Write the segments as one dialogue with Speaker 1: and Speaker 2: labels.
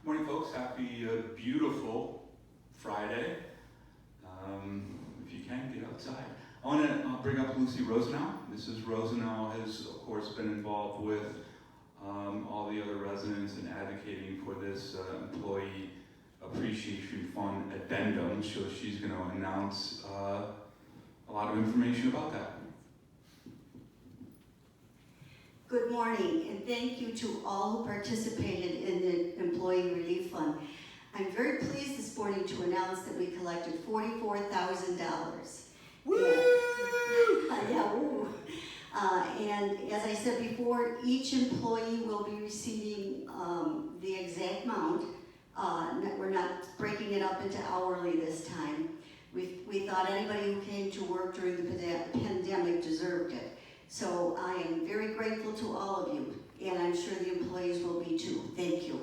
Speaker 1: Morning, folks. Happy, beautiful Friday. If you can, get outside. I want to bring up Lucy Rosenau. Mrs. Rosenau has, of course, been involved with all the other residents in advocating for this Employee Appreciation Fund addendum. So she's going to announce a lot of information about that.
Speaker 2: Good morning, and thank you to all who participated in the Employee Relief Fund. I'm very pleased this morning to announce that we collected $44,000.
Speaker 1: Woo!
Speaker 2: Yeah, woo. And as I said before, each employee will be receiving the exact amount. We're not breaking it up into hourly this time. We thought anybody who came to work during the pandemic deserved it. So I am very grateful to all of you, and I'm sure the employees will be too. Thank you.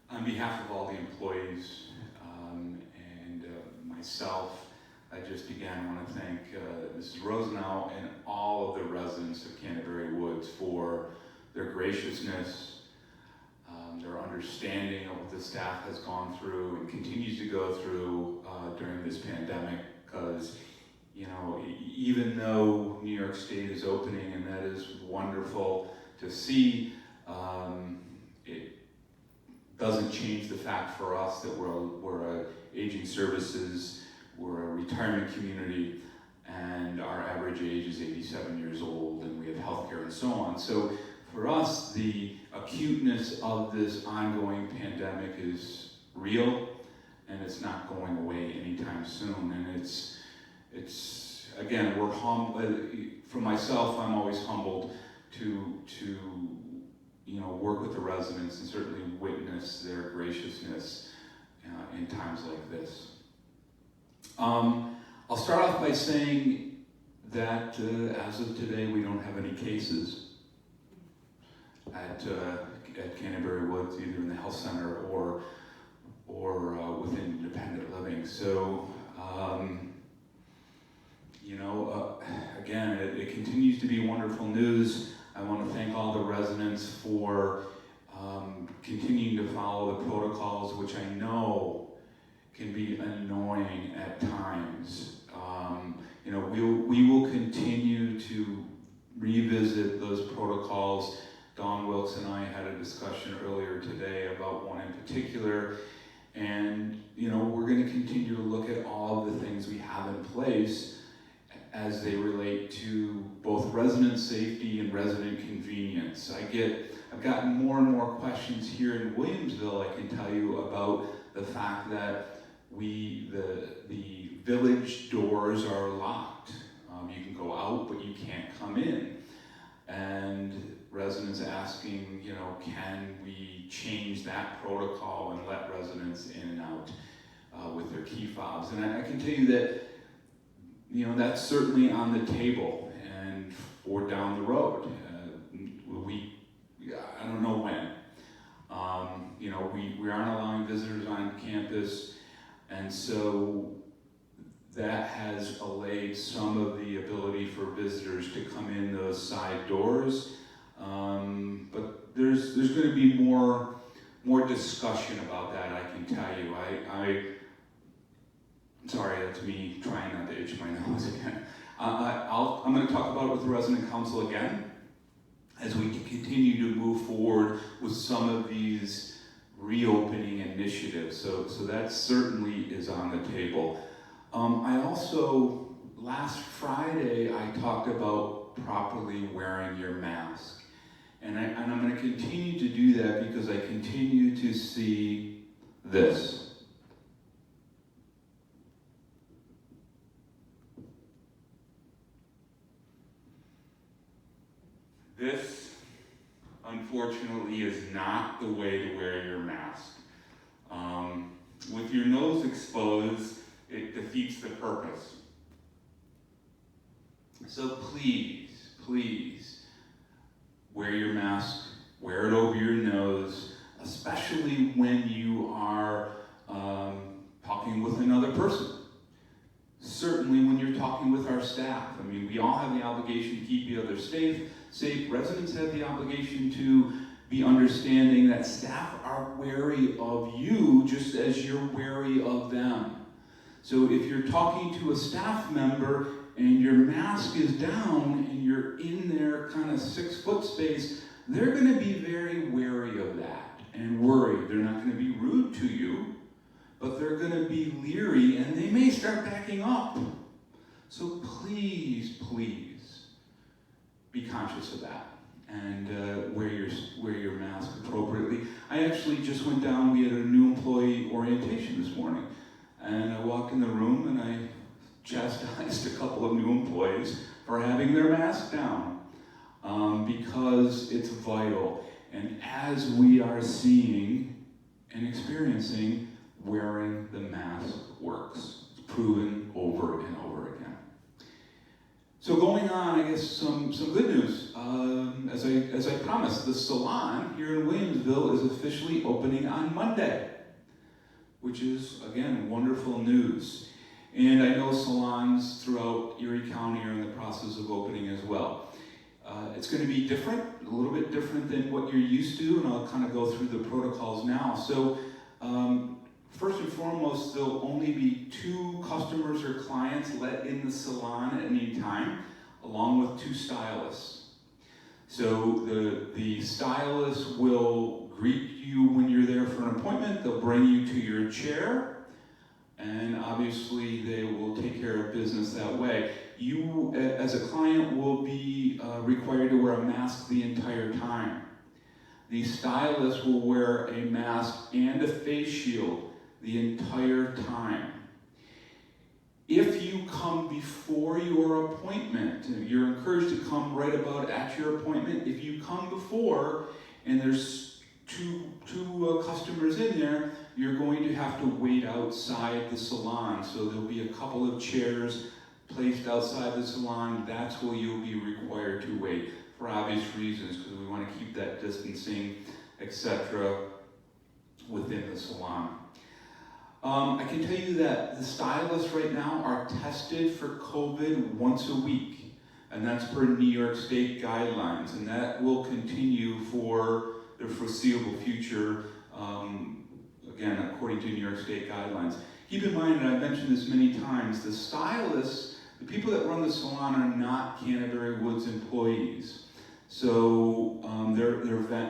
Speaker 1: On behalf of all the employees and myself, I just again want to thank Mrs. Rosenau and all of the residents of Canterbury Woods for their graciousness, their understanding of what the staff has gone through and continues to go through during this pandemic. Because, you know, even though New York State is opening, and that is wonderful to see, it doesn't change the fact for us that we're a aging services, we're a retirement community, and our average age is 87 years old, and we have healthcare and so on. So for us, the acuteness of this ongoing pandemic is real, and it's not going away anytime soon. And it's again, we're humble. For myself, I'm always humbled to work with the residents and certainly witness their graciousness in times like this. I'll start off by saying that as of today, we don't have any cases at Canterbury Woods, either in the health center or within independent living. So, again, it continues to be wonderful news. I want to thank all the residents for continuing to follow the protocols, which I know can be annoying at times. We will continue to revisit those protocols. Dawn Wilkes and I had a discussion earlier today about one in particular, and we're going to continue to look at all of the things we have in place as they relate to both resident safety and resident convenience. I've gotten more and more questions here in Williamsville, I can tell you, about the fact that the village doors are locked. You can go out, but you can't come in. And residents asking, can we change that protocol and let residents in and out with their key fobs? And I can tell you that, that's certainly on the table and for down the road. I don't know when. We aren't allowing visitors on campus, and so that has allayed some of the ability for visitors to come in those side doors. But there's going to be more discussion about that, I can tell you. Sorry, that's me trying not to itch my nose again. I'm going to talk about it with the resident council again as we continue to move forward with some of these reopening initiatives. So that certainly is on the table. I also, last Friday, I talked about properly wearing your mask. And I'm going to continue to do that because I continue to see this. This, unfortunately, is not the way to wear your mask. With your nose exposed, it defeats the purpose. So please, wear your mask, wear it over your nose, especially when you are talking with another person. certainly when you're talking with our staff. I mean, we all have the obligation to keep the others safe. Residents have the obligation to be understanding that staff are wary of you just as you're wary of them. So if you're talking to a staff member and your mask is down and you're in their kind of 6-foot space, they're going to be very wary of that and worried. They're not going to be rude to you, but they're going to be leery and they may start backing up. So please, please be conscious of that and wear your mask appropriately. I actually just went down, we had a new employee orientation this morning, and I walked in the room and I chastised a couple of new employees for having their mask down because it's vital. And as we are seeing and experiencing, wearing the mask works. It's proven over and over again. So going on, I guess some good news. As I promised, the salon here in Williamsville is officially opening on Monday, which is, again, wonderful news. And I know salons throughout Erie County are in the process of opening as well. It's going to be different, a little bit different than what you're used to, and I'll kind of go through the protocols now. So first and foremost, there'll only be 2 customers or clients let in the salon at any time, along with 2 stylists. So the stylist will greet you when you're there for an appointment. They'll bring you to your chair, and obviously they will take care of business that way. You, as a client, will be required to wear a mask the entire time. The stylist will wear a mask and a face shield the entire time. If you come before your appointment, you're encouraged to come right about at your appointment. If you come before and there's two customers in there, you're going to have to wait outside the salon. So there'll be a couple of chairs placed outside the salon. That's where you'll be required to wait for obvious reasons, because we want to keep that distancing, etc., within the salon. I can tell you that the stylists right now are tested for COVID once a week, and that's per New York State guidelines, and that will continue for the foreseeable future, again, according to New York State guidelines. Keep in mind, and I've mentioned this many times, the stylists, the people that run the salon are not Canterbury Woods employees. So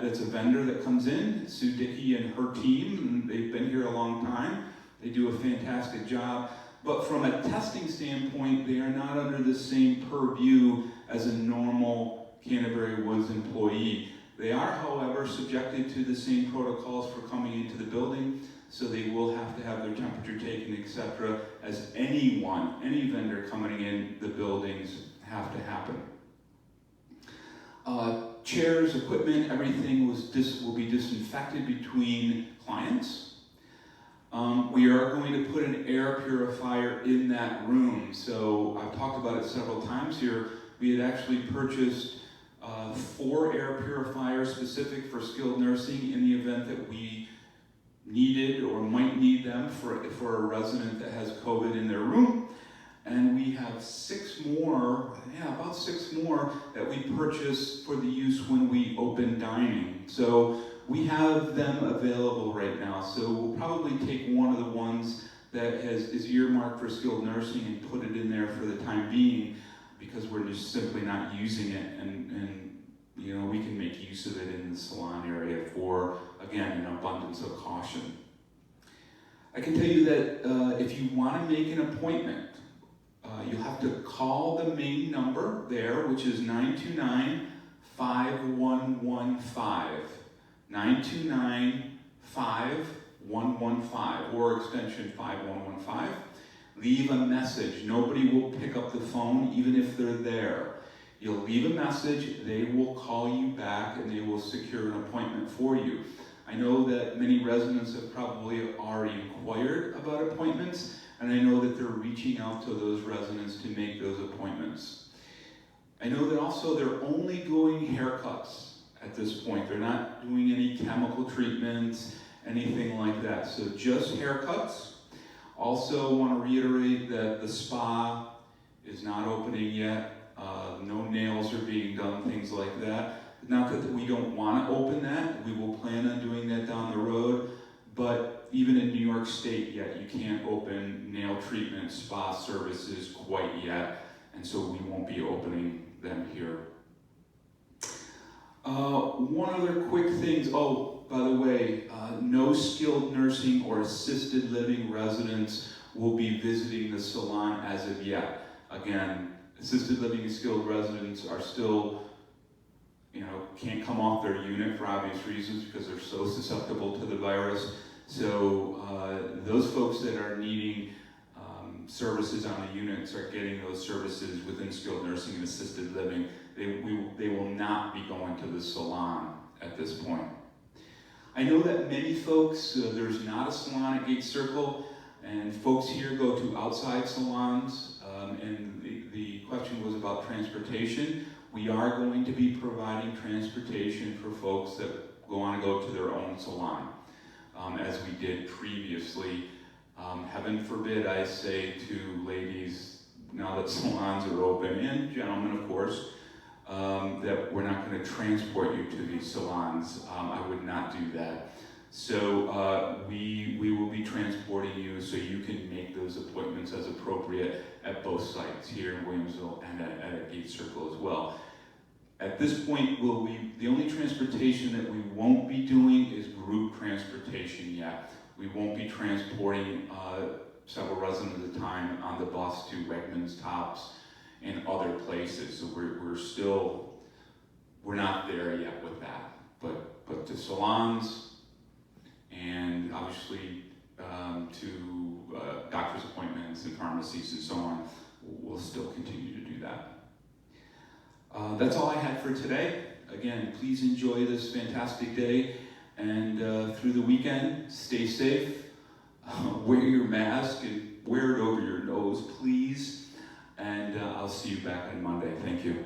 Speaker 1: that's a vendor that comes in, Sue Dickey and her team, and they've been here a long time. They do a fantastic job. But from a testing standpoint, they are not under the same purview as a normal Canterbury Woods employee. They are, however, subjected to the same protocols for coming into the building, so they will have to have their temperature taken, etc., as any vendor coming in the buildings have to happen. Chairs, equipment, everything will be disinfected between clients. We are going to put an air purifier in that room. So I've talked about it several times here. We had actually purchased 4 air purifiers specific for skilled nursing in the event that we needed or might need them for a resident that has COVID in their room. And we have 6 more, about 6 more that we purchased for the use when we open dining. So we have them available right now. So we'll probably take one of the ones that is earmarked for skilled nursing and put it in there for the time being, because we're just simply not using it, and we can make use of it in the salon area for, again, an abundance of caution. I can tell you that if you want to make an appointment, you'll have to call the main number there, which is 929-5115. 929-5115, or extension 5115. Leave a message. Nobody will pick up the phone, even if they're there. You'll leave a message, they will call you back, and they will secure an appointment for you. I know that many residents have probably already inquired about appointments, and I know that they're reaching out to those residents to make those appointments. I know that also they're only doing haircuts at this point. They're not doing any chemical treatments, anything like that. So just haircuts. Also want to reiterate that the spa is not opening yet. No nails are being done, things like that. Not that we don't want to open that. We will plan on doing that down the road. But even in New York State yet, you can't open nail treatment spa services quite yet. And so we won't be opening them here. One other quick thing. Oh, by the way, no skilled nursing or assisted living residents will be visiting the salon as of yet. Again, assisted living and skilled residents are still, can't come off their unit for obvious reasons because they're so susceptible to the virus. So those folks that are needing services on the units are getting those services within skilled nursing and assisted living. They will not be going to the salon at this point. I know that many folks, there's not a salon at Gate Circle, and folks here go to outside salons, and the question was about transportation. We are going to be providing transportation for folks that want to go to their own salon, as we did previously. Heaven forbid I say to ladies, now that salons are open, and gentlemen of course, that we're not going to transport you to these salons. I would not do that. So we will be transporting you so you can make those appointments as appropriate at both sites, here in Williamsville and at Gate Circle as well. At this point, the only transportation that we won't be doing is group transportation yet. We won't be transporting several residents at a time on the bus to Wegmans, Tops, and other places. So we're not there yet with that. But to salons and obviously to doctor's appointments and pharmacies and so on, we'll still continue to do that. That's all I had for today. Again, please enjoy this fantastic day, and through the weekend, stay safe, wear your mask, and wear it over your nose, please, and I'll see you back on Monday. Thank you.